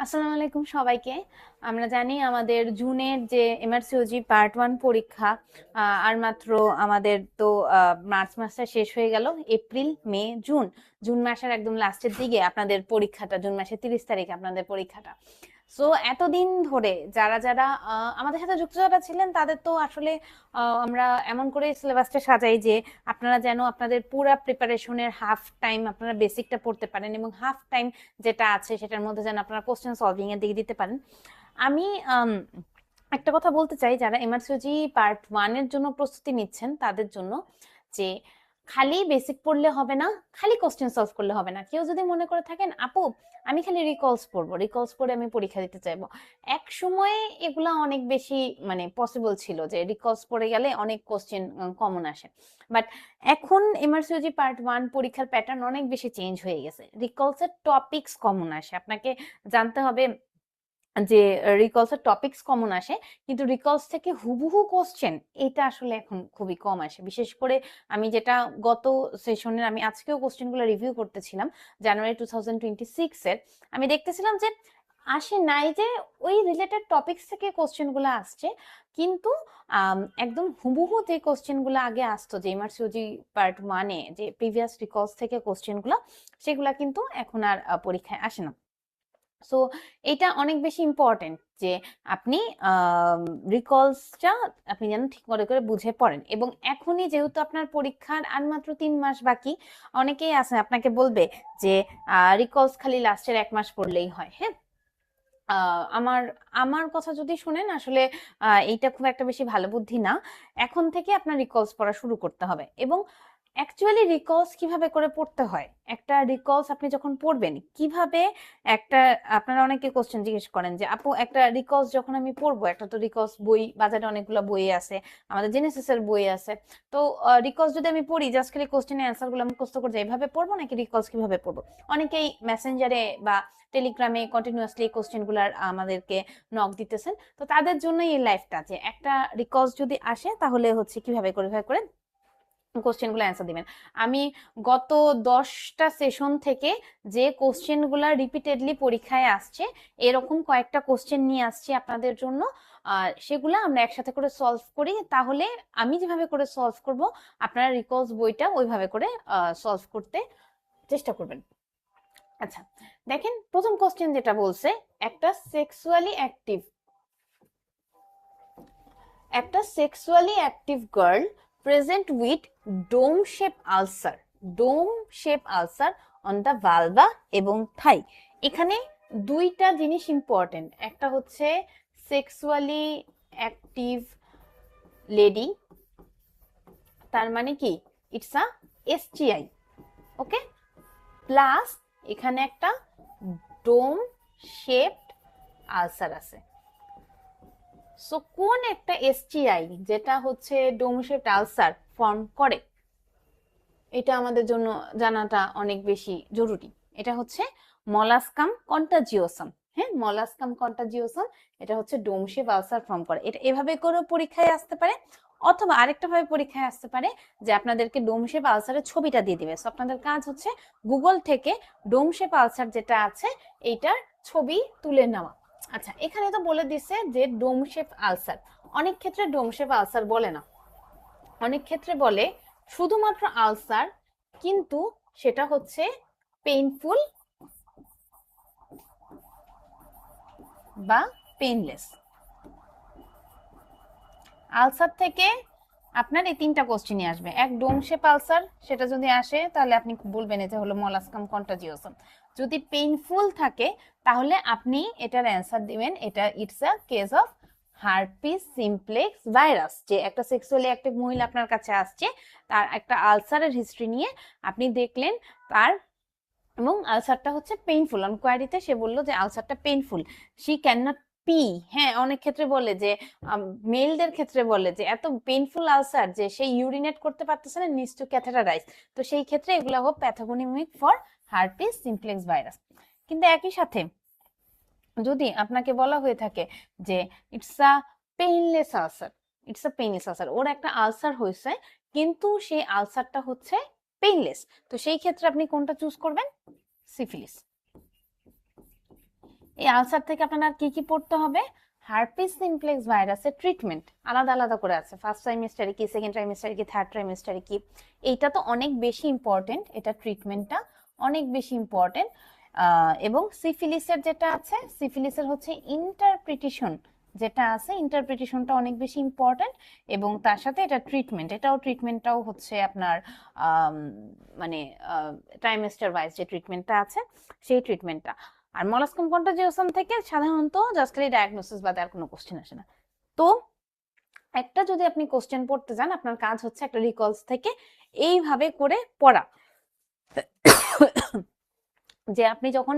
আসসালামু আলাইকুম সবাইকে। আমরা জানি আমাদের জুনের যে এমআরসিওজি পার্ট 1 পরীক্ষা আর মাত্র আমাদের তো মার্চ মাসটা শেষ হয়ে গেল। এপ্রিল, মে, জুন, জুন মাসের একদম লাস্টের দিকে আপনাদের পরীক্ষাটা, জুন মাসের 30 তারিখে আপনাদের পরীক্ষাটা। সো এতদিন ধরে যারা যারা আমাদের সাথে যুক্ত যারা ছিলেন তাদের তো আসলে আমরা এমন করে সিলেবাসটা সাজাই যে আপনারা যেন আপনাদের পুরা প্রিপারেশনের হাফ টাইম আপনারা বেসিকটা পড়তে পারেন এবং হাফ টাইম যেটা আছে সেটার মধ্যে যেন আপনারা কোশ্চেন সলভিং এর দিকে দিতে পারেন। আমি একটা কথা বলতে চাই যারা এমআরসিওজি পার্ট 1 এর জন্য প্রস্তুতি নিচ্ছেন তাদের জন্য, যে খালি বেসিক পড়লে হবে না, খালি কোশ্চেন সলভ করলে হবে না। কেউ যদি মনে করে থাকেন আপু আমি খালি রিকলস পড়বো, রিকলস পড়ে আমি পরীক্ষা দিতে চাইবো, এক সময়ে এগুলা অনেক বেশি মানে পসিবল ছিল যে রিকলস পড়ে গেলে অনেক কোশ্চেন কমন আসে। বাট এখন এমআরসিওজি পার্ট 1 পরীক্ষার প্যাটার্ন অনেক বেশি চেঞ্জ হয়ে গেছে। রিকলসের টপিকস কমন আসে, আপনাকে জানতে হবে যে রিকলসের টপিকস কমন আসে, কিন্তু রিকলস থেকে হুবহু কোশ্চেন এটা আসলে এখন খুবই কম আসে। বিশেষ করে আমি যেটা গত সেশনের, আমি আজকেও কোশ্চেনগুলো রিভিউ করতেছিলাম জানুয়ারি 2026 এর, আমি দেখতেছিলাম যে আসে নাই যে ওই রিলেটেড টপিকস থেকে কোশ্চেনগুলো আসছে, কিন্তু একদম হুবহু যে কোশ্চেনগুলো আগে আসতো যে এমআরসিওজি পার্ট 1 এ যে প্রিভিয়াস রিকলস থেকে কোশ্চেনগুলো, সেগুলা কিন্তু এখন আর পরীক্ষায় আসে না। সো এটা অনেক বেশি ইম্পর্টেন্ট যে আপনি রিকলসটা আপনি যেন ঠিক করে করে বুঝে পড়েন। এবং এখনই যেহেতু আপনার পরীক্ষার আর মাত্র 3 মাস বাকি, অনেকেই আছে আপনাকে বলবে যে রিকলস খালি লাস্টের 1 মাস পড়লেই হয়। হ্যাঁ, আমার আমার কথা যদি শুনেন আসলে এইটা খুব একটা বেশি ভালো বুদ্ধি না। এখন থেকে আপনার রিকলস পড়া শুরু করতে হবে। এবং অ্যাকচুয়ালি রিকলস কিভাবে করে পড়তে হয়, একটা রিকলস আপনি যখন পড়বেন কিভাবে একটা, আপনারা অনেকে কোশ্চেন জিজ্ঞেস করেন যে আপু একটা রিকলস যখন আমি পড়বো, একটা তো রিকলস বই বাজারে অনেকগুলো বই আছে, আমাদের জেনেসিস এর বই আছে, তো রিকলস যদি আমি পড়ি জাস্ট খালি কোশ্চেনের অ্যান্সার গুলো মুখস্থ করে যাই, এভাবে পড়বো নাকি রিকলস কিভাবে পড়বো? অনেকেই মেসেঞ্জারে বা টেলিগ্রামে কন্টিনিউয়াসলি কোশ্চেন গুলার আমাদেরকে নক দিতেছেন। তো তাদের জন্য এই লাইফটা, যে একটা রিকলস যদি আসে তাহলে হচ্ছে কিভাবে করে কোশ্চেন গুলো অ্যান্সার দিবেন। আমি গত 10টা সেশন থেকে যে কোশ্চেন গুলা রিপিটেডলি পরীক্ষায় আসছে এরকম কয়েকটা কোশ্চেন নিয়ে আসছি আপনাদের জন্য। সেগুলা আমরা একসাথে করে সলভ করি, তাহলে আমি যেভাবে করে সলভ করব আপনারা রিকলস বইটা ওইভাবে করে সলভ করতে চেষ্টা করবেন। আচ্ছা, দেখেন প্রথম কোশ্চেন যেটা বলছে, একটা sexually active girl present with dome shape ulcer, dome shape ulcer on the vulva এবং থাই। এখানে দুইটা জিনিস ইম্পর্টেন্ট, একটা হচ্ছে সেক্সুয়ালি অ্যাক্টিভ লেডি, তার মানে কি it's a STI, okay, plus এখানে একটা ডোম শেপড আলসার আছে। সো কোন একটা এসটিআই যেটা হচ্ছে ডোম শেপড আলসার ফর্ম করে, এটা আমাদের জন্য জানাটা অনেক বেশি জরুরি। এটা হচ্ছে মলাস্কাম কন্টাজিওসাম। হ্যাঁ, মলাস্কাম কন্টাজিওসাম, এটা হচ্ছে ডোম শেপ আলসার ফর্ম করে। এটা এভাবে করে পরীক্ষায় আসতে পারে, অথবা আরেকটা ভাবে পরীক্ষায় আসতে পারে যে আপনাদেরকে ডোম শেপ আলসারের ছবিটা দিয়ে দিবে। সো আপনাদের কাজ হচ্ছে গুগল থেকে ডোম শেপ আলসার যেটা আছে এইটার ছবি তুলে নেওয়া। আচ্ছা, এখানে তো বলে দিছে যে ডোম শেপ আলসার, অনেক ক্ষেত্রে ডোম শেপ আলসার বলে না, অনেক ক্ষেত্রে বলে শুধুমাত্র আলসার, কিন্তু সেটা হচ্ছে পেইনফুল বা পেইনলেস। আলসার থেকে আপনার এই 3টা কোশ্চেনই আসবে। এক ডোম শেপ আলসার, সেটা যদি আসে তাহলে আপনি বলবেন এটা হলো মলাস্কাম কন্টাজিওসাম। যদি পেইনফুল থাকে তাহলে আপনি এটার অ্যান্সার দিবেন এটা it's a case of herpes simplex virus. যে একটা সেক্সুয়ালি অ্যাক্টিভ মহিলা আপনার কাছে আসছে, তার একটা আলসারের হিস্ট্রি নিয়ে আপনি দেখলেন তার, এবং আলসারটা হচ্ছে পেইনফুল, অন কোয়ারিতে সে বললো যে আলসারটা painful, she can not pee. হ্যাঁ, অনেক ক্ষেত্রে বলে যে মেলদের ক্ষেত্রে বলে যে এত পেইনফুল আলসার যে সে ইউরিনেট করতে পারতেছে না, নিডস টু ক্যাথেটারাইজ। তো সেই ক্ষেত্রে এগুলো হবে pathognomonic for herpes simplex virus. কিন্তু একই সাথে যদি আপনাকে বলা হয়ে থাকে যে it's a painless ulcer, it's a painless ulcer, ওর একটা আলসার হয়েছে কিন্তু সেই আলসারটা হচ্ছে পেইনলেস, তো সেই ক্ষেত্রে আপনি কোনটা চুজ করবেন? সিফিলিস। এই আলসার থেকে আপনার আর কি কি পড়তে হবে? হার্পিস সিমপ্লেক্স ভাইরাসের ট্রিটমেন্ট আলাদা আলাদা করে আছে, ফার্স্ট ট্রাইমেস্টারে কি, সেকেন্ড ট্রাইমেস্টারে কি, থার্ড ট্রাইমেস্টারে কি। এইটা তো অনেক বেশি ইম্পর্টেন্ট, এটা ট্রিটমেন্টটা অনেক বেশি ইম্পর্টেন্ট। এবং সিফিলিসের যেটা আছে, সিফিলিসের হচ্ছে ইন্টারপ্রিটেশন যেটা আছে, ইন্টারপ্রিটেশনটা অনেক বেশি ইম্পর্টেন্ট। এবং তার সাথে এটা ট্রিটমেন্ট, ট্রিটমেন্টটাও হচ্ছে আপনার মানে ট্রাইমেস্টার ওয়াইজ যে ট্রিটমেন্টটা আছে সেই ট্রিটমেন্টটা। আর মলাস্কাম কন্টাজিওসাম থেকে সাধারণত জাস্ট খালি ডায়াগনোসিস বাদে আর কোনো কোশ্চেন আসে না। তো একটা যদি আপনি কোশ্চেন পড়তে যান, আপনার কাজ হচ্ছে একটা রিকলস থেকে এইভাবে করে পড়া। যে আপনি যখন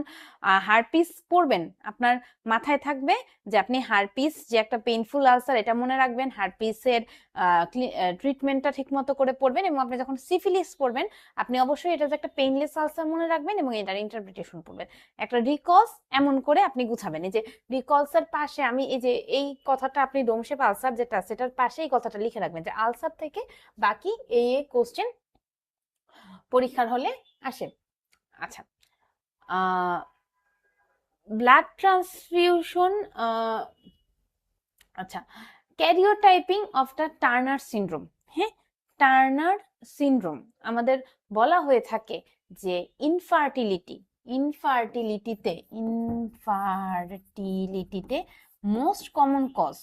হারপিস পড়বেন, আপনার মাথায় থাকবে যে আপনি হারপিস যে একটা পেইনফুল আলসার, এটা মনে রাখবেন, হারপিসের ট্রিটমেন্টটা ঠিক মতো করে পড়বেন। এবং আপনি যখন সিফিলিস পড়বেন, আপনি অবশ্যই এটা যে একটা পেইনলেস আলসার মনে রাখবেন এবং এটার ইন্টারপ্রিটেশন পড়বেন। একটা রিকলস এমন করে আপনি গুছাবেন, এই যে রিকলসের পাশে আমি এই যে এই কথাটা, আপনি ডোমশেপ আলসার যেটা সেটার পাশে এই কথাটা লিখে রাখবেন যে আলসার থেকে বাকি এই কোশ্চেন পরীক্ষার হলে আসে। আচ্ছা, ব্লাড ট্রান্সফিউশন, আচ্ছা, ক্যারিওটাইপিং অফ দ্য টার্নার সিনড্রোম। হ্যাঁ, টার্নার সিনড্রোম আমাদের বলা হয়ে থাকে যে ইনফার্টিলিটিতে মোস্ট কমন কজ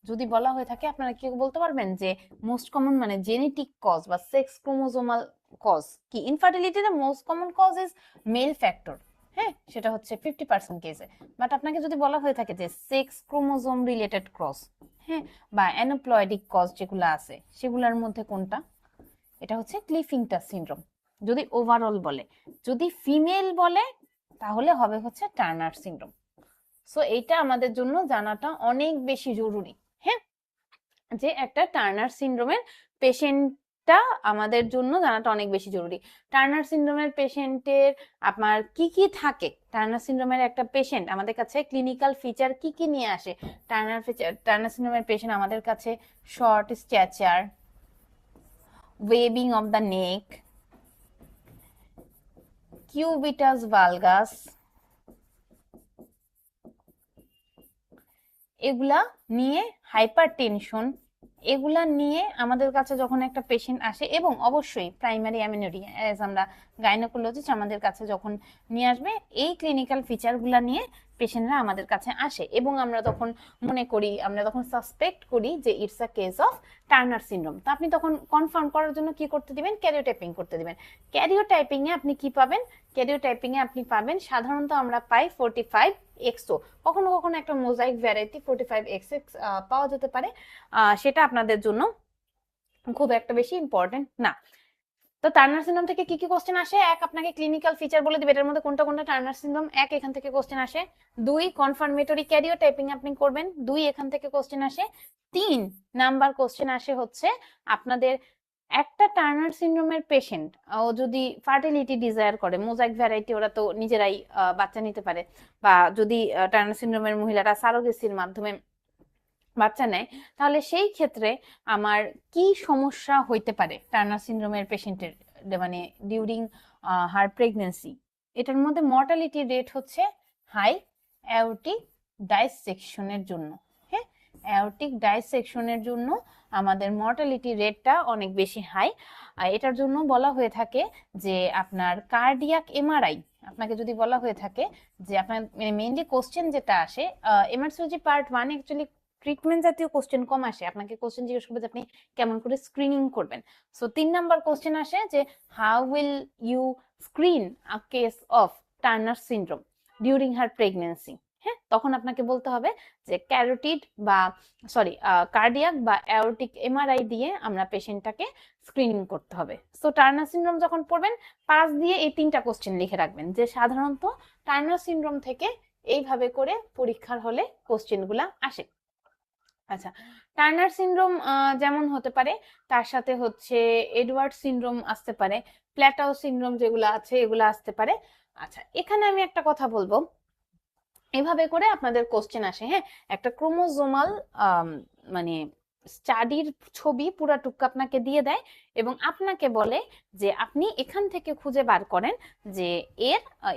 যদি বলা হয়ে থাকে, আপনারা কি বলতে পারবেন যে মোস্ট কমন মানে জেনেটিক কজ বা সেক্স ক্রোমোজোমাল কজ কি? ইনফার্টিলিটিতে most common cause is male factor, হ্যাঁ, সেটা হচ্ছে 50% কেসে। বাট আপনাকে যদি বলা হয়ে থাকে যে সেক্স ক্রোমোজোম রিলেটেড ক্রস, হ্যাঁ, বা অ্যানোপ্লয়েডিক কজ যেগুলো আছে সেগুলোর মধ্যে কোনটা? এটা হচ্ছে ক্লিফিংটার সিনড্রোম যদি ওভারঅল বলে। যদি ফিমেল বলে তাহলে হবে হচ্ছে টার্নার সিনড্রোম। সো এইটা আমাদের জন্য জানাটা অনেক বেশি জরুরি, হ্যাঁ, যে একটা টার্নার সিনড্রোমের পেশেন্টটা আমাদের জন্য জানাটা অনেক বেশি জরুরি। টার্নার সিনড্রোমের পেশেন্টের আপনার কি কি থাকে? টার্নার সিনড্রোমের একটা পেশেন্ট আমাদের কাছে ক্লিনিক্যাল ফিচার কি কি নিয়ে আসে? টার্নার সিনড্রোমের পেশেন্ট আমাদের কাছে short stature, webbing of the neck, cubitus valgus, এগুলা নিয়ে, হাইপারটেনশন, এগুলা নিয়ে আমাদের কাছে যখন একটা পেশেন্ট আসে, এবং অবশ্যই প্রাইমারি অ্যামেনোরিয়া অ্যাজ আমরা গাইনোকোলজিস্ট আমাদের কাছে যখন নিয়ে আসবে, এই ক্লিনিক্যাল ফিচারগুলা নিয়ে পেশেন্টরা আমাদের কাছে আসে এবং আমরা তখন মনে করি, আমরা তখন সাসপেক্ট করি যে it's a case of Turner syndrome. তো আপনি তখন কনফার্ম করার জন্য কি করতে দিবেন? ক্যারিওটাইপিং করতে দিবেন। ক্যারিওটাইপিং এ আপনি কি পাবেন? ক্যারিওটাইপিং এ আপনি পাবেন, সাধারণত আমরা পাই 45XO, কখনো কখনো একটা মোজাইক ভ্যারাইটি 45XX পাওয়া যেতে পারে। সেটা আপনাদের জন্য খুব একটা বেশি ইম্পর্টেন্ট না। তো টার্নার সিনড্রোম থেকে কি কি কোশ্চেন আসে? এক, আপনাকে ক্লিনিক্যাল ফিচার বলে দিবে এটার মধ্যে কোনটা কোনটা টার্নার সিনড্রোম, এক এখান থেকে কোশ্চেন আসে। দুই, কনফার্মেটরি ক্যারিওটাইপিং আপনি করবেন, দুই এখান থেকে কোশ্চেন আসে। তিন নাম্বার কোশ্চেন আসে হচ্ছে আপনাদের একটা টার্নার সিনড্রোমের পেশেন্ট ও যদি ফার্টিলিটি ডিজায়ার করে, মোজাইক ভ্যারাইটি ওরা তো নিজেরাই বাচ্চা নিতে পারে, বা যদি টার্নার সিনড্রোমের মহিলারা সারোগেসির মাধ্যমে বাচ্চা নেয়, তাহলে সেই ক্ষেত্রে আমার কি সমস্যা হইতে পারে টার্নার সিনড্রোমের পেশেন্টের, মানে ডিউরিং হার প্রেগনেন্সি। এটার মধ্যে মর্টালিটি রেট হচ্ছে হাই অ্যাওর্টিক ডাইসেকশনের জন্য, হ্যাঁ, অ্যাওর্টিক ডাইসেকশনের জন্য আমাদের মর্টালিটি রেটটা অনেক বেশি হাই। এটার জন্য বলা হয়ে থাকে যে আপনার কার্ডিয়াক এমআরআই, আপনাকে যদি বলা হয়ে থাকে যে আপনার মেইনলি কোশ্চেন যেটা আসে, এমআরসিওজি পার্ট 1 অ্যাকচুয়ালি ট্রিটমেন্ট জাতীয় কোশ্চেন কম আসে, আপনাকে কোশ্চেন জিজ্ঞেস করবে যে আপনি কেমন করে স্ক্রিনিং করবেন। সো 3 নাম্বার কোশ্চেন আসে যে how will you screen a case of Turner syndrome during her pregnancy. হ্যাঁ, তখন আপনাকে বলতে হবে যে ক্যারোটিড বা সরি কার্ডিয়াক বা অ্যাওর্টিক এমআরআই দিয়ে আমরা পেশেন্টটাকে স্ক্রিনিং করতে হবে। সো টার্নার সিনড্রোম যখন পড়বেন, পাশ দিয়ে এই 3টা কোশ্চেন লিখে রাখবেন যে সাধারণত টার্নার সিনড্রোম থেকে এইভাবে করে পরীক্ষার হলে কোশ্চেনগুলা আসে। আচ্ছা, টার্নার সিনড্রোম যেমন হতে পারে, তার সাথে হচ্ছে এডওয়ার্ড সিনড্রোম আসতে পারে, প্ল্যাটাও সিনড্রোম যেগুলো আছে এগুলো আসতে পারে। আচ্ছা, এখানে আমি একটা কথা বলবো, এভাবে করে আপনাদের কোশ্চেন আসে, হ্যাঁ, একটা ক্রোমোজোমাল মানে স্টাডির ছবি পুরাটুকু আপনাকে দিয়ে দেয় এবং আপনাকে বলে যে আপনি এখান থেকে খুঁজে বার করেন যে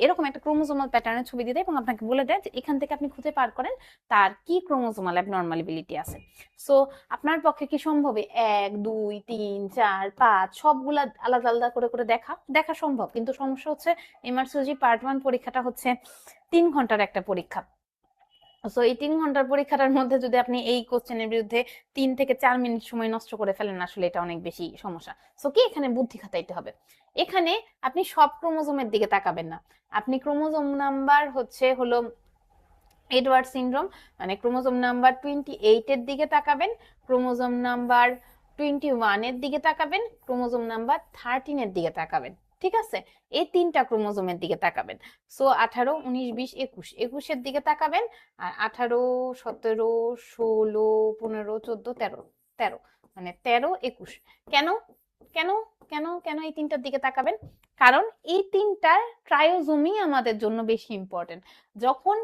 এরকম একটা ক্রোমোজোমাল প্যাটার্নের ছবি দিয়ে দেয় এবং আপনাকে বলে দেয় যে এখান থেকে আপনি খুঁজে বার করেন তার কি ক্রোমোজোমাল অ্যাবনর্মালিটি আছে। সো আপনার পক্ষে কি সম্ভব 1 2 3 4 5 সবগুলা আলাদা আলাদা করে করে দেখা সম্ভব, কিন্তু সমস্যা হচ্ছে এমআরসিওজি পার্ট 1 পরীক্ষাটা হচ্ছে 3 ঘন্টার একটা পরীক্ষা। সো এই 3 ঘন্টার পরীক্ষাটার মধ্যে যদি আপনি এই কোশ্চেনের বিরুদ্ধে 3 থেকে 4 মিনিট সময় নষ্ট করে ফেলেন, আসলে এটা অনেক বেশি সমস্যা। সো কি এখানে বুদ্ধি খাটাইতে হবে। এখানে আপনি সব ক্রোমোজোমের দিকে তাকাবেন না, আপনি ক্রোমোজোম নাম্বার হলো এডওয়ার্ড সিনড্রোম মানে ক্রোমোজোম নাম্বার 28 এর দিকে তাকাবেন, ক্রোমোজোম নাম্বার 21 এর দিকে তাকাবেন, ক্রোমোজোম নাম্বার 13 এর দিকে তাকাবেন। ঠিক আছে, এই 3টা ক্রোমোজোমের দিকে তাকাবেন। সো 18 19 20 21 21 এর দিকে তাকাবেন, আর 18 17 16 15 14 13 13 মানে 13 21। কেন কেন কেন কেন এই 3টার দিকে তাকাবেন? কারণ এই 3টার ট্রায়োজোমই আমাদের জন্য বেশি ইম্পর্টেন্ট। যখন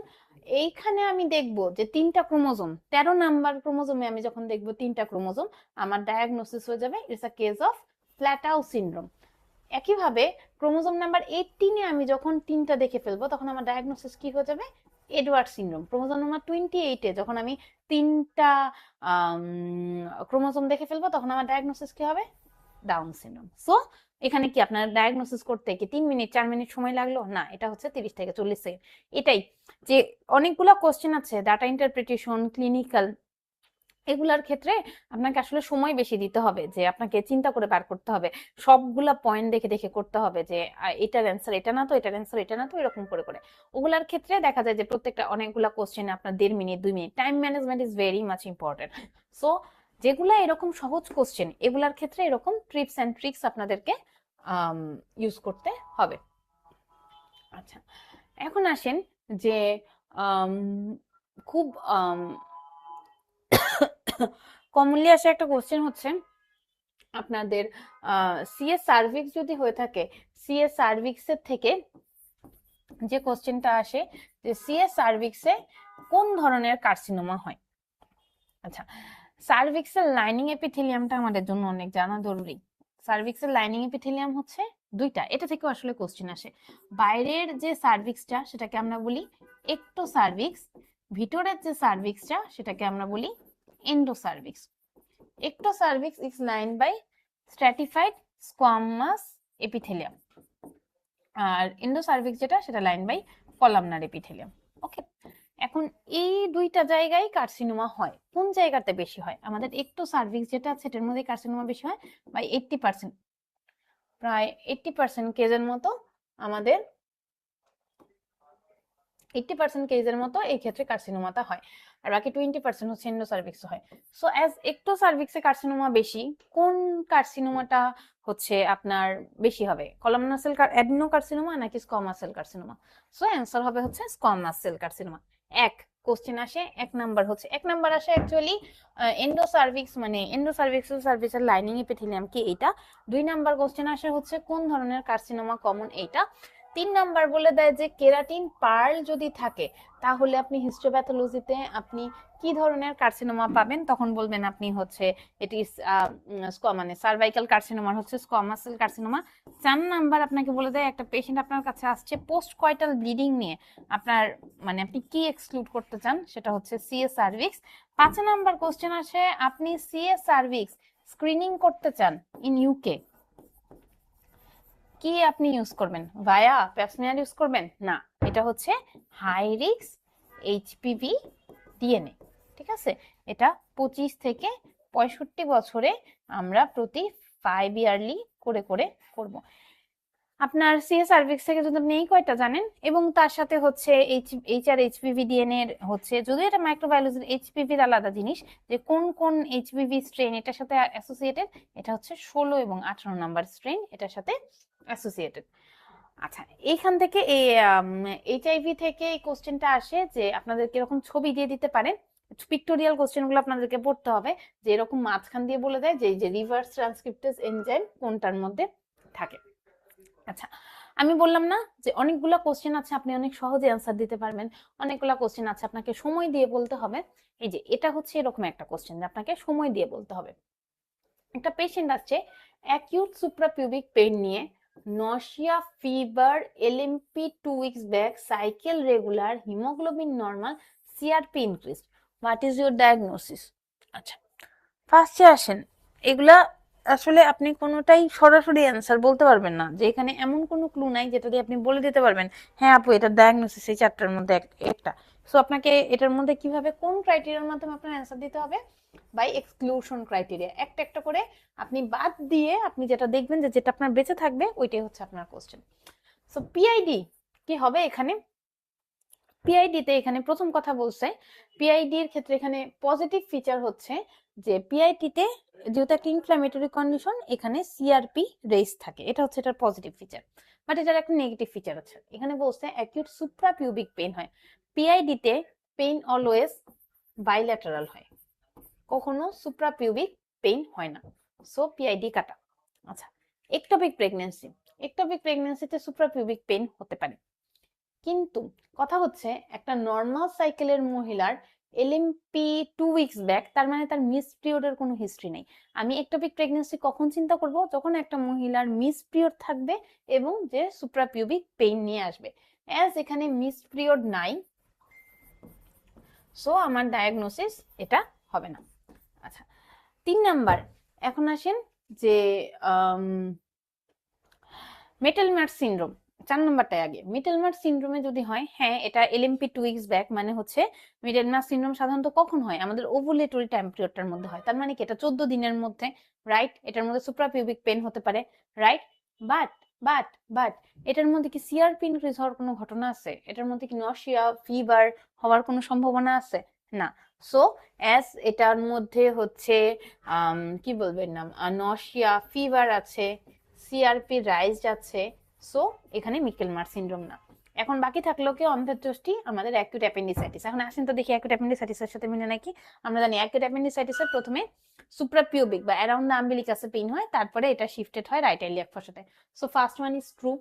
এইখানে আমি দেখব যে 3টা ক্রোমোজোম, 13 নাম্বার ক্রোমোজোমে আমি যখন দেখব 3টা ক্রোমোজোম, আমার ডায়াগনোসিস হয়ে যাবে it's a case of Patau syndrome. একইভাবে ক্রোমোজোম নাম্বার 18 এ আমি যখন 3টা দেখে ফেলবো, তখন আমার ডায়াগনোসিস কি হয়ে যাবে? Edward syndrome. ক্রোমোজোম নাম্বার 28 এ যখন আমি 3টা ক্রোমোজোম দেখে ফেলবো, তখন আমার ডায়াগনোসিস কি হবে? Down syndrome. সো এখানে কি আপনার ডায়াগনোসিস করতে কি 3 মিনিট 4 মিনিট সময় লাগলো? না, এটা হচ্ছে 30 থেকে 40 সেকেন্ড। এটাই যে অনেকগুলো কোশ্চেন আছে ডাটা ইন্টারপ্রিটেশন, ক্লিনিক্যাল, এগুলার ক্ষেত্রে আপনাকে আসলে সময় বেশি দিতে হবে, যে আপনাকে চিন্তা করে বার করতে হবে, সবগুলা পয়েন্ট দেখে দেখে করতে হবে যে এটার অ্যান্সার এটা না তো, এটার অ্যান্সার এটা না তো, এরকম করে করে। ওগুলার ক্ষেত্রে দেখা যায় যে প্রত্যেকটা অনেকগুলা কোশ্চেনে আপনার 1.5 minute 2 minute, time management is very much important. So যেগুলা এরকম সহজ কোশ্চেন, এগুলার ক্ষেত্রে এরকম ট্রিপস এন্ড ট্রিক্স আপনাদেরকে ইউজ করতে হবে। আচ্ছা, এখন আসেন যে খুব কমনলি আসে একটা কোশ্চেন হচ্ছে আপনাদের সিএস সার্ভিক্স যদি হয়ে থাকে, সিএস সার্ভিক্সের থেকে যে কোশ্চেনটা আসে যে সিএস সার্ভিক্সে কোন ধরনের কার্সিনোমা হয়। আচ্ছা, সার্ভিক্সের লাইনিং এপিথেলিয়ামটা আমাদের জন্য অনেক জানা জরুরি। সার্ভিক্সের লাইনিং এপিথেলিয়াম হচ্ছে দুইটা, এটা থেকেও আসলে কোশ্চেন আসে। বাইরের যে সার্ভিক্সটা সেটাকে আমরা বলি একটো সার্ভিক্স, ভিতরের যে সার্ভিক্সটা সেটাকে আমরা বলি এন্ডোসার্ভিক্স। Ectocervix is lined by stratified squamous epithelium আর এন্ডোসার্ভিক্স যেটা সেটা লাইন বাই কলামনার এপিথেলিয়াম। ওকে, এখন এই দুইটা জায়গায় কার্সিনোমা হয়, কোন জায়গাতে বেশি হয়? আমাদের এক্টোসার্ভিক্স যেটা আছে সেটার মধ্যে কার্সিনোমা বেশি হয় বাই 80%, প্রায় 80% কেজের মতো আমাদের 80% কেজের মতো এই ক্ষেত্রে কার্সিনোমাটা হয়, আর বাকি 20% হচ্ছে এন্ডোসার্ভিক্স হয়। সো অ্যাজ এক্টোসার্ভিক্সে কার্সিনোমা বেশি, কোন কার্সিনোমাটা হচ্ছে আপনার বেশি হবে? কলামনার সেল অ্যাডেনোকার্সিনোমা নাকি squamous cell carcinoma? So answer হবে হচ্ছে স্কোয়ামাস সেল কার্সিনোমা। এক কোশ্চেন আসে, এক নাম্বার আসে অ্যাকচুয়ালি এন্ডোসার্ভিক্স মানে এন্ডোসার্ভিক্সাল সার্ভিসের লাইনিং এপিথেলিয়াম কি এইটা। 2 নাম্বার কোশ্চেন আসে হচ্ছে কোন ধরনের কার্সিনোমা কমন এইটা। 3 নাম্বার বলে দেয় যে কেরাটিন পার্ল যদি থাকে তাহলে আপনি হিস্টোপ্যাথোলজিতে আপনি কি ধরনের কার্সিনোমা পাবেন, তখন বলবেন আপনি হচ্ছে এটি মানে সার্ভাইকাল কার্সিনোমার হচ্ছে স্কোয়ামাস সেল কার্সিনোমা। 4 নাম্বার আপনাকে বলে দেয় একটা পেশেন্ট আপনার কাছে আসছে পোস্ট কয়টাল ব্লিডিং নিয়ে, আপনার মানে আপনি কি এক্সক্লুড করতে চান, সেটা হচ্ছে সিএস সার্ভিক্স। 5 নাম্বার কোশ্চেন আসে আপনি সিএস সার্ভিক্স স্ক্রিনিং করতে চান ইন ইউকে, কি আপনি ইউজ করবেন? ভায়া প্যাপস্মিয়ার ইউজ করবেন না, এটা হচ্ছে হাই রিস্ক এইচপিভি ডিএনএ। ঠিক আছে, এটা 25 থেকে 65 বছরে আমরা প্রতি 5 ইয়ারলি করে করে করব। আপনার সিএস সার্ভিক্স থেকে যদি আপনি এই কয়টা জানেন এবং তার সাথে হচ্ছে এইচআর এইচপিভি ডিএনএ এর হচ্ছে, যদিও এটা মাইক্রোবায়োলজির এইচপিভির আলাদা জিনিস, যে কোন কোন এইচপিভি স্ট্রেন এটার সাথে অ্যাসোসিয়েটেড, এটা হচ্ছে 16 এবং 18 নাম্বার স্ট্রেন এটার সাথে অ্যাসোসিয়েটেড। আচ্ছা, এইখান থেকে এই এইচআইভি থেকে এই কোশ্চেনটা আসে যে আপনাদের কিরকম ছবি দিয়ে দিতে পারেন, পিক্টোরিয়াল কোশ্চেনগুলো আপনাদেরকে পড়তে হবে, যে এরকম মাঝখান দিয়ে বলে দেয় যে রিভার্স ট্রান্সক্রিপ্টেজ এনজাইম কোনটার মধ্যে থাকে। আচ্ছা, আমি বললাম না যে অনেকগুলা কোশ্চেন আছে আপনি অনেক সহজে অ্যান্সার দিতে পারবেন, অনেকগুলা কোশ্চেন আছে আপনাকে সময় দিয়ে বলতে হবে। এই যে এটা হচ্ছে এরকম একটা কোশ্চেন যে আপনাকে সময় দিয়ে বলতে হবে। একটা পেশেন্ট আসছে অ্যাকিউট সুপ্রাপিউবিক পেইন নিয়ে, nausea, fever, LMP 2 weeks back, cycle regular, haemoglobin normal, CRP increase, what is your diagnosis? আচ্ছা, ফার্স্টে আসেন, এগুলা আসলে আপনি কোনোটাই সরাসরি অ্যান্সার বলতে পারবেন না, যে এখানে এমন কোনো ক্লু নাই যেটা দিয়ে আপনি বলে দিতে পারবেন হ্যাঁ আপু এটার ডায়াগনোসিস এই চারটার মধ্যে একটা। সো আপনাকে এটার মধ্যে কিভাবে কোন ক্রাইটেরিয়ার মাধ্যমে আপনার অ্যান্সার দিতে হবে, বাই এক্সক্লুশন ক্রাইটেরিয়া, একটা একটা করে আপনি বাদ দিয়ে আপনি যেটা দেখবেন যে যেটা আপনার বেঁচে থাকবে ওইটাই হচ্ছে আপনার কোশ্চেন। সো পিআইডি কি হবে এখানে? পিআইডি তে এখানে প্রথম কথা বলছে, পিআইডি এর ক্ষেত্রে এখানে পজিটিভ ফিচার হচ্ছে যে পিআইডি তে যেহেতু একটা ইনফ্ল্যামেটরি কন্ডিশন, এখানে সিআরপি রেইজ থাকে, এটা হচ্ছে এটার পজিটিভ ফিচার। বাট এটার একটা নেগেটিভ ফিচার আছে, এখানে বলছে অ্যাকিউট সুপ্রাপিউবিক পেইন হয়। পিআইডি তে পেইন অলওয়েজ বাইল্যাটারাল হয়, কখনো সুপ্রাপিউবিক পেইন হয় না, সো পিআইডি কাটা। আচ্ছা, একটোপিক প্রেগন্যান্সি, একটোপিক প্রেগন্যান্সিতে সুপ্রাপিউবিক পেইন হতে পারে, কিন্তু কথা হচ্ছে একটা নর্মাল সাইকেলের মহিলার এলএমপি 2 উইকস ব্যাক, তার মানে তার মিস পিরিয়ডের কোনো হিস্ট্রি নেই। আমি একটোপিক প্রেগন্যান্সি কখন চিন্তা করব? যখন একটা মহিলার মিস পিরিয়ড থাকবে এবং যে সুপ্রাপিউবিক পেইন নিয়ে আসবে। অ্যাজ এখানে মিস পিরিয়ড নাই, সো আমার ডায়াগনোসিস এটা হবে না। আচ্ছা, 3 নাম্বার, এখন আসেন যে মেটেলমার্ট সিনড্রোম, 4 নাম্বারটাই আগে। মিডলমার্ট সিনড্রোমে যদি হয়, হ্যাঁ এটা এলএমপি 2 উইকস ব্যাক, মানে হচ্ছে মিডলমার্ট সিনড্রোম সাধারণত কখন হয়? আমাদের ওভুলেটরি টাইম পিরিয়ডটার মধ্যে হয়, তার মানে কি এটা 14 দিনের মধ্যে, রাইট? এটার মধ্যে সুপ্রাপিউবিক পেন হতে পারে, রাইট? বাট বাট বাট এটার মধ্যে কি সিআরপি ইনক্রিজ হওয়ার কোনো ঘটনা আছে? এটার মধ্যে কি নশিয়া, ফিভার হওয়ার কোনো সম্ভাবনা আছে? না। সো অ্যাজ এটার মধ্যে হচ্ছে কি বলবেন না, নশিয়া, ফিভার আছে, সিআরপি রাইজ আছে, সো এখানে মিকেলমার্ট সিনড্রোম না। এখন বাকি থাকলো কি অন্ত্যেষ্টি আমাদের অ্যাকিউট অ্যাপেন্ডিসাইটিস। এখন আসেন তো দেখি অ্যাকিউট অ্যাপেন্ডিসাইটিসের সাথে মিলে নাকি। আমরা জানি অ্যাকিউট অ্যাপেন্ডিসাইটিসের প্রথমে সুপ্রাপিউবিক বা অ্যারাউন্ড দ্য আম্বিলিকাসে পেইন হয়, তারপরে এটা শিফটেড হয় রাইট ইলিয়াক ফসাতে। So first one is true.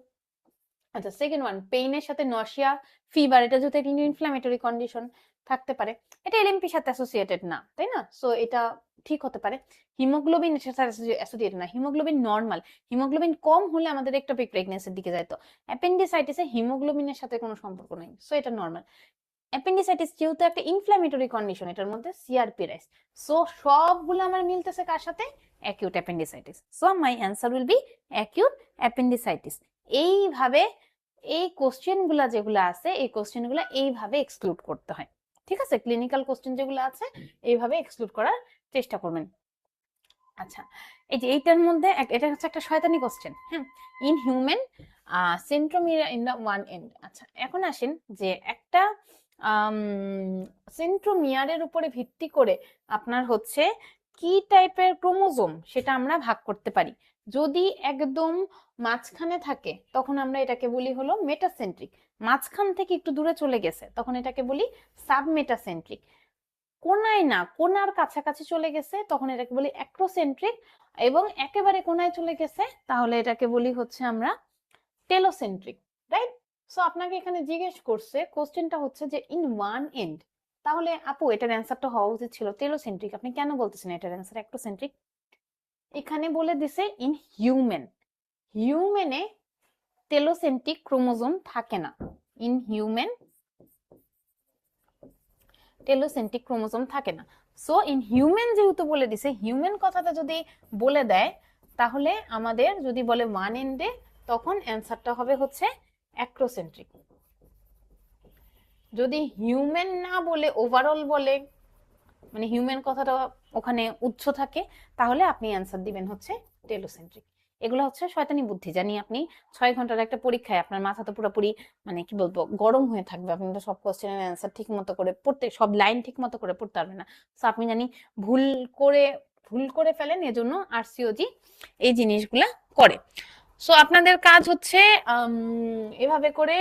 আচ্ছা, সেকেন্ড ওয়ান, পেইনের সাথে নশিয়া, ফিভার, এটা যেহেতু একটা ইনফ্ল্যামেটরি কন্ডিশন থাকতে পারে, এটা এলএমপির সাথে অ্যাসোসিয়েটেড না, তাই না? সো এটা ঠিক হতে পারে। হিমোগ্লোবিন এর সাথে অ্যাসোসিয়েটেড না, হিমোগ্লোবিন নর্মাল, হিমোগ্লোবিন কম হলে আমাদের একটোপিক প্রেগন্যান্সির দিকে যায়। তো অ্যাপেন্ডিসাইটিসে হিমোগ্লোবিনের সাথে কোনো সম্পর্ক নেই, সো এটা নর্মাল। অ্যাপেন্ডিসাইটিস যেহেতু একটা ইনফ্ল্যামেটরি কন্ডিশন, এটার মধ্যে সিআরপি রাইজ, সো সবগুলো আমার মিলতেছে কার সাথে? Acute appendicitis. So my answer will be acute appendicitis. এইভাবে এই কোশ্চেন গুলা যেগুলো আছে, এই কোশ্চেন গুলা এইভাবে এক্সক্লুড করতে হয়, ঠিক আছে? ক্লিনিক্যাল কোশ্চেন যেগুলো আছে এইভাবে এক্সক্লুড করার চেষ্টা করবেন। আচ্ছা, এই যে এইটার মধ্যে এটা হচ্ছে একটা শয়তানি কোশ্চেন, হ্যাঁ, in human centromere in the one end. আচ্ছা, এখন আসেন যে একটা সেন্ট্রোমিয়ারের উপরে ভিত্তি করে আপনার হচ্ছে কি টাইপের ক্রোমোজোম সেটা আমরা ভাগ করতে পারি। যদি একদম মাঝখানে থাকে তখন আমরা এটাকে বলি হলো মেটাসেন্ট্রিক, মাঝখান থেকে একটু দূরে চলে গেছে তখন এটাকে বলি সাবমেটাসেন্ট্রিক, কোনায় না কোনার কাছাকাছি চলে গেছে তখন এটাকে বলি অ্যাক্রোসেন্ট্রিক, এবং একেবারে কোনায় চলে গেছে তাহলে এটাকে বলি হচ্ছে আমরা টেলোসেন্ট্রিক, রাইট? সো আপনাকে এখানে জিজ্ঞেস করছে, কোশ্চেনটা হচ্ছে যে ইন ওয়ান এন্ড, তাহলে আপু এটার অ্যান্সারটা হওয়া উচিত ছিল টেলোসেন্ট্রিক, আপনি কেন বলতেছেন এটার অ্যান্সার অ্যাক্রোসেন্ট্রিক? এখানে বলে দিছে ইন হিউম্যান, হিউম্যানে টেলোসেন্ট্রিক ক্রোমোজোম থাকে না, ইন হিউম্যান টেলোসেন্ট্রিক ক্রোমোজোম থাকে না। সো ইন হিউম্যান যেহেতু বলে দিছে, হিউম্যান কথাটা যদি বলে দেয় তাহলে আমাদের যদি বলে ওয়ান এন্ডে তখন অ্যান্সারটা হবে হচ্ছে অ্যাক্রোসেন্ট্রিক। যদি হিউম্যান না বলে ওভারঅল বলে, মানে হিউম্যান কথাটা ওখানে উচ্চ থাকে, তাহলে আপনি অ্যান্সার দিবেন হচ্ছে টেলোসেন্ট্রিক। এগুলো হচ্ছে শয়তানি বুদ্ধি, জানি আপনি 6 ঘন্টার একটা পরীক্ষায় আপনার মাথা তো পুরোপুরি মানে কি বলবো গরম হয়ে থাকবে, আপনি তো সব কোশ্চেনের অ্যান্সার ঠিক মতো করে পড়তে, সব লাইন ঠিক মতো করে পড়তে পারবেন না। সো আপনি জানি ভুল করে ফেলেন, এজন্য আরসিওজি এই জিনিসগুলা করে। সো আপনাদের কাজ হচ্ছে এভাবে করে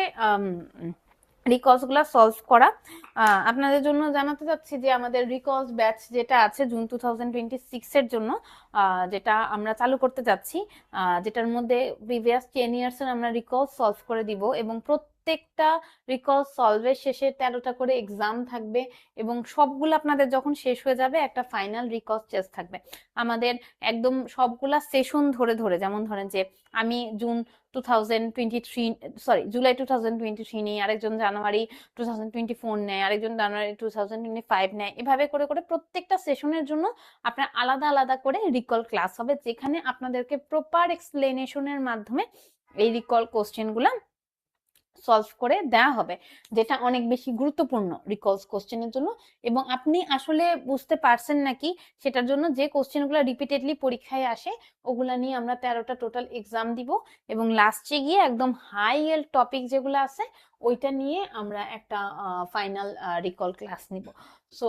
রিকলস গুলা সলভ করা। আপনাদের জন্য জানাতে চাচ্ছি যে আমাদের রিকলস ব্যাচ যেটা আছে জুন 2026 এর জন্য, যেটা আমরা চালু করতে যাচ্ছি, যেটার মধ্যে প্রিভিয়াস 10 ইয়ার্স এর আমরা রিকলস সলভ করে দিব, এবং প্রত্যেকটা রিকলস সলভের শেষে 13টা করে এক্সাম থাকবে, এবং সবগুলো আপনাদের যখন শেষ হয়ে যাবে একটা ফাইনাল রিকলস টেস্ট থাকবে। আমাদের একদম সবগুলা সেশন ধরে ধরে, যেমন ধরেন যে আমি জুলাই 2023 নিই, আরেকজন জানুয়ারি 2024 নেয়, আরেকজন জানুয়ারি 2025 নেয়, এভাবে করে করে প্রত্যেকটা সেশনের জন্য আপনার আলাদা আলাদা করে রিকল ক্লাস হবে, যেখানে আপনাদেরকে প্রপার এক্সপ্লেনেশনের মাধ্যমে এই রিকল কোশ্চেন গুলা সলভ করে দেওয়া হবে, যেটা অনেক বেশি গুরুত্বপূর্ণ রিকলস কোশ্চেনের জন্য। এবং আপনি আসলে বুঝতে পারছেন নাকি সেটার জন্য যে কোশ্চেনগুলো রিপিটেডলি পরীক্ষায় আসে ওগুলা নিয়ে আমরা 13টা টোটাল এক্সাম দিব, এবং লাস্টে গিয়ে একদম হাই এল টপিক যেগুলো আছে ওইটা নিয়ে আমরা একটা ফাইনাল রিকল ক্লাস নিব। সো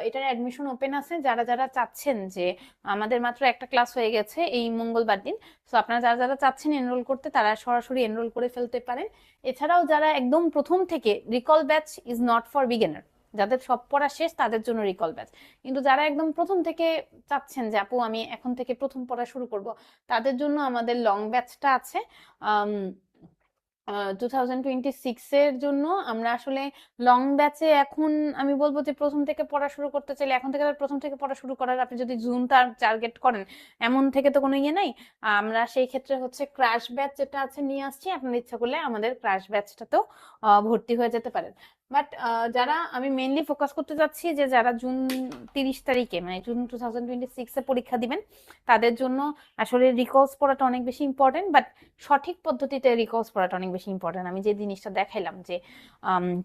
এটার অ্যাডমিশন ওপেন আছে, যারা যারা চাচ্ছেন যে, আমাদের মাত্র একটা ক্লাস হয়ে গেছে এই মঙ্গলবার দিন, সো আপনারা যারা যারা চাচ্ছেন এনরোল করতে তারা সরাসরি এনরোল করে ফেলতে পারেন। এছাড়াও যারা একদম প্রথম থেকে, recall batch is not for beginner, যাদের সব পড়া শেষ তাদের জন্য রিকল ব্যাচ, কিন্তু যারা একদম প্রথম থেকে চাচ্ছেন যে আপু আমি এখন থেকে প্রথম পড়া শুরু করব, তাদের জন্য আমাদের লং ব্যাচটা আছে। 2026 এর জন্য আমরা আসলে লং ব্যাচে এখন আমি বলবো যে প্রথম থেকে পড়া শুরু করতে চাইলে এখন থেকে প্রথম থেকে পড়া শুরু করার, আপনি যদি জুন টার্গেট করেন এমন থেকে তো কোনো ইয়ে নাই। আমরা সেই ক্ষেত্রে হচ্ছে ক্র্যাশ ব্যাচ যেটা আছে নিয়ে আসছি, আপনার ইচ্ছা করলে আমাদের ক্র্যাশ ব্যাচটাতেও ভর্তি হয়ে যেতে পারেন। বাট যারা, আমি মেইনলি ফোকাস করতে চাচ্ছি যে যারা জুন 30 তারিখে মানে জুন 2026 এ পরীক্ষা দিবেন, তাদের জন্য আসলে রিকলস পড়াটা অনেক বেশি ইম্পর্টেন্ট, বাট সঠিক পদ্ধতিতে রিকলস পড়াটা অনেক বেশি ইম্পর্টেন্ট। আমি যে জিনিসটা দেখাইলাম যে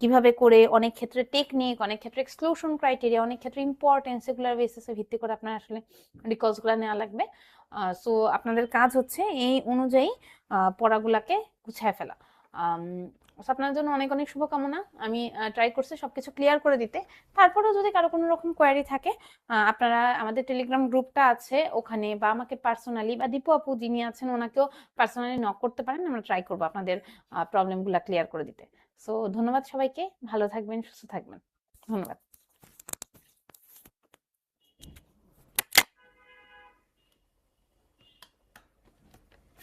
কিভাবে করে অনেক ক্ষেত্রে টেকনিক, অনেক ক্ষেত্রে এক্সক্লুশন ক্রাইটেরিয়া, অনেক ক্ষেত্রে ইম্পর্টেন্স, এগুলোর বেসিসে ভিত্তি করে আপনার আসলে রিকলস গুলা নেওয়া লাগবে। সো আপনাদের কাজ হচ্ছে এই অনুযায়ী পড়াগুলাকে গুছায় ফেলা। আপনার জন্য অনেক অনেক শুভকামনা। আমি ট্রাই করছি সবকিছু ক্লিয়ার করে দিতে। তারপরেও যদি কারো কোনো রকম কোয়ারি থাকে, আপনারা আমাদের টেলিগ্রাম গ্রুপটা আছে ওখানে, বা আমাকে পার্সোনালি, বা দীপু আপু যিনি আছেন ওনাকেও পার্সোনালি নক করতে পারেন, আমরা ট্রাই করবো আপনাদের প্রবলেমগুলো ক্লিয়ার করে দিতে। সো ধন্যবাদ সবাইকে, ভালো থাকবেন, সুস্থ থাকবেন, ধন্যবাদ।